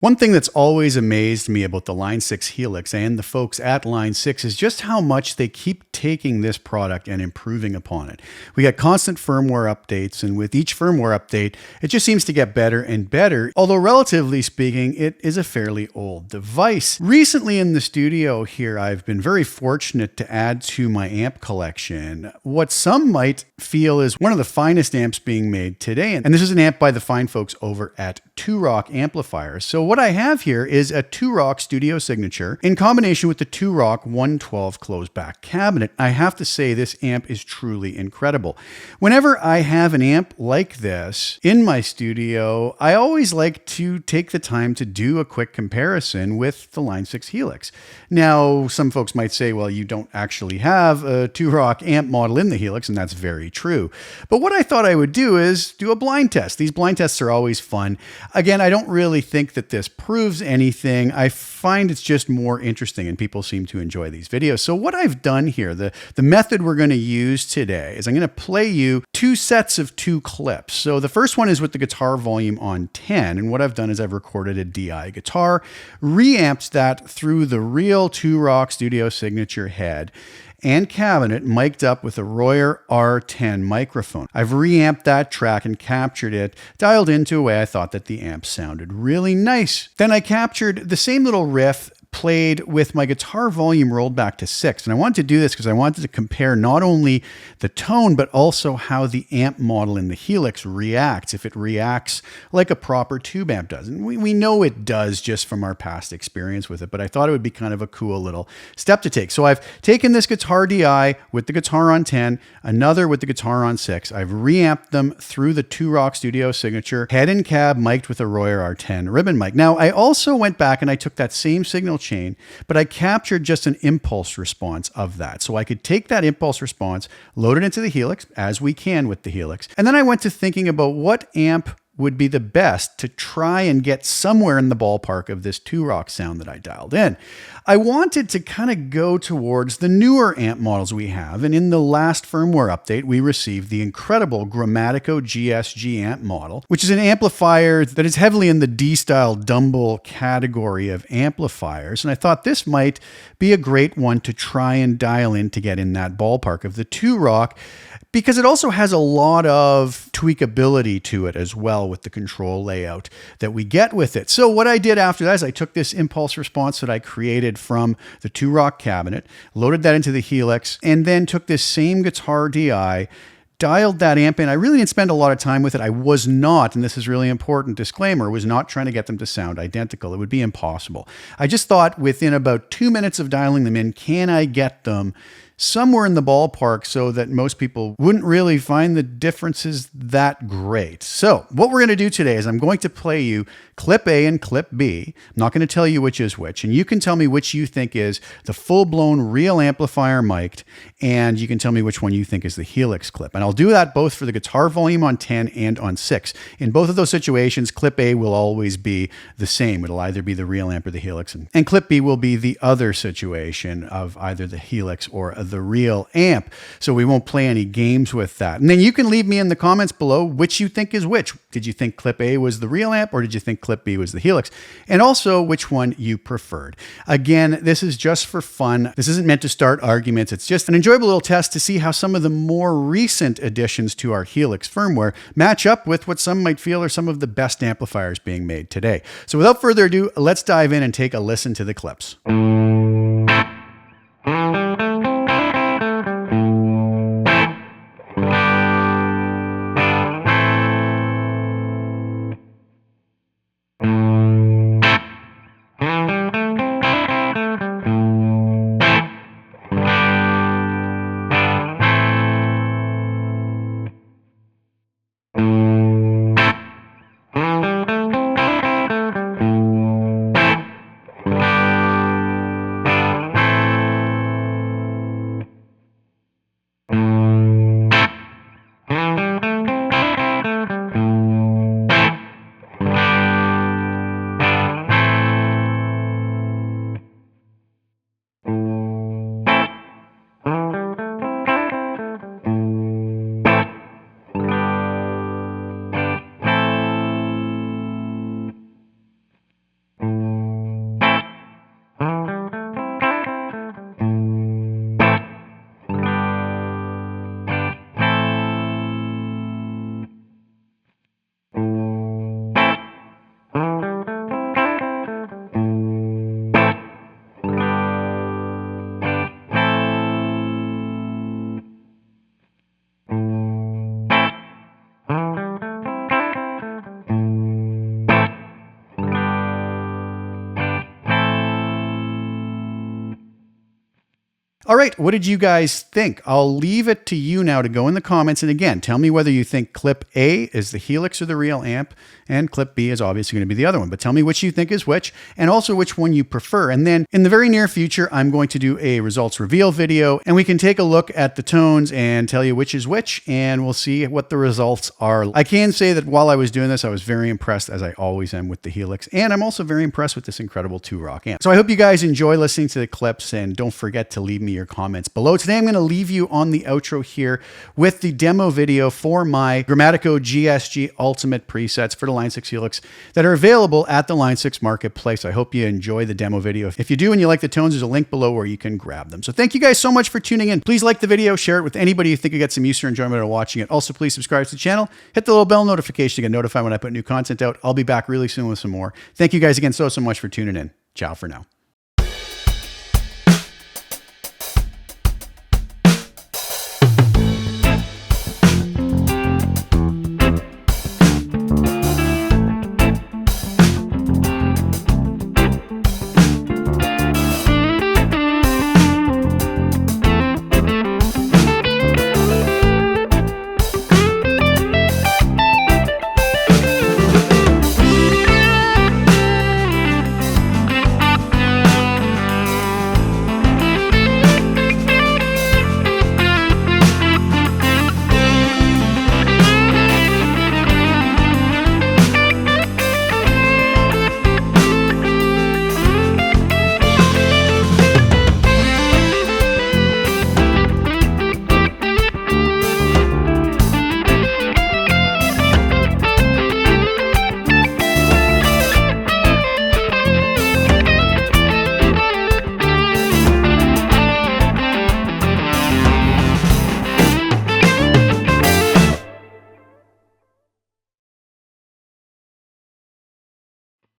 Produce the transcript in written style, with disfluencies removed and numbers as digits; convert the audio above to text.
One thing that's always amazed me about the Line 6 Helix and the folks at Line 6 is just how much they keep taking this product and improving upon it. We got constant firmware updates, and with each firmware update, it just seems to get better and better, although relatively speaking, it is a fairly old device. Recently in the studio here, I've been very fortunate to add to my amp collection what some might feel is one of the finest amps being made today, and this is an amp by the fine folks over at Two Rock Amplifiers. So what I have here is a Two Rock Studio Signature in combination with the Two Rock 112 closed back cabinet. I have to say this amp is truly incredible. Whenever I have an amp like this in my studio, I always like to take the time to do a quick comparison with the Line 6 Helix. Now, some folks might say, well, you don't actually have a Two Rock amp model in the Helix, and that's very true. But what I thought I would do is do a blind test. These blind tests are always fun. Again, I don't really think that this proves anything. I find it's just more interesting and people seem to enjoy these videos. So what I've done here, the method we're going to use today is I'm going to play you two sets of two clips. So the first one is with the guitar volume on 10. And what I've done is I've recorded a DI guitar, reamped that through the real Two Rock Studio Signature head and cabinet mic'd up with a Royer R10 microphone. I've reamped that track and captured it, dialed into a way I thought that the amp sounded really nice. Then I captured the same little riff played with my guitar volume rolled back to 6. And I wanted to do this because I wanted to compare not only the tone, but also how the amp model in the Helix reacts, if it reacts like a proper tube amp does. And we know it does just from our past experience with it, but I thought it would be kind of a cool little step to take. So I've taken this guitar DI with the guitar on 10, another with the guitar on 6. I've reamped them through the Two Rock Studio Signature, head and cab mic'd with a Royer R10 ribbon mic. Now, I also went back and I took that same signal chain, but I captured just an impulse response of that. So I could take that impulse response, load it into the Helix, as we can with the Helix, and then I went to thinking about what amp would be the best to try and get somewhere in the ballpark of this Two Rock sound that I dialed in. I wanted to kind of go towards the newer amp models we have, and in the last firmware update, we received the incredible Grammatico GSG amp model, which is an amplifier that is heavily in the D-style Dumble category of amplifiers, and I thought this might be a great one to try and dial in to get in that ballpark of the Two Rock, because it also has a lot of tweakability to it as well with the control layout that we get with it. So what I did after that is I took this impulse response that I created from the Two Rock cabinet, loaded that into the Helix, and then took this same guitar DI, dialed that amp in. I really didn't spend a lot of time with it. I was not, and this is really important disclaimer, was not trying to get them to sound identical. It would be impossible. I just thought within about 2 minutes of dialing them in, can I get them somewhere in the ballpark so that most people wouldn't really find the differences that great. So what we're going to do today is I'm going to play you clip A and clip B. I'm not going to tell you which is which, and you can tell me which you think is the full-blown real amplifier mic'd, and you can tell me which one you think is the Helix clip. And I'll do that both for the guitar volume on 10 and on 6. In both of those situations, clip A will always be the same. It'll either be the real amp or the Helix, and clip B will be the other situation of either the Helix or the real amp. So we won't play any games with that. And then you can leave me in the comments below which you think is which. Did you think clip A was the real amp, or did you think clip B was the Helix? And also which one you preferred. Again, this is just for fun. This isn't meant to start arguments. It's just an enjoyable little test to see how some of the more recent additions to our Helix firmware match up with what some might feel are some of the best amplifiers being made today. So without further ado, let's dive in and take a listen to the clips. All right, what did you guys think? I'll leave it to you now to go in the comments. And again, tell me whether you think clip A is the Helix or the real amp, and clip B is obviously going to be the other one. But tell me which you think is which, and also which one you prefer. And then in the very near future, I'm going to do a results reveal video, and we can take a look at the tones and tell you which is which, and we'll see what the results are. I can say that while I was doing this, I was very impressed, as I always am, with the Helix, and I'm also very impressed with this incredible 2-rock amp. So I hope you guys enjoy listening to the clips, and don't forget to leave me your comments below. Today, I'm going to leave you on the outro here with the demo video for my Grammatico GSG Ultimate presets for the Line 6 Helix that are available at the Line 6 Marketplace. I hope you enjoy the demo video. If you do and you like the tones, there's a link below where you can grab them. So thank you guys so much for tuning in. Please like the video, share it with anybody you think you get some use or enjoyment out of watching it. Also, please subscribe to the channel, hit the little bell notification to get notified when I put new content out. I'll be back really soon with some more. Thank you guys again so much for tuning in. Ciao for now.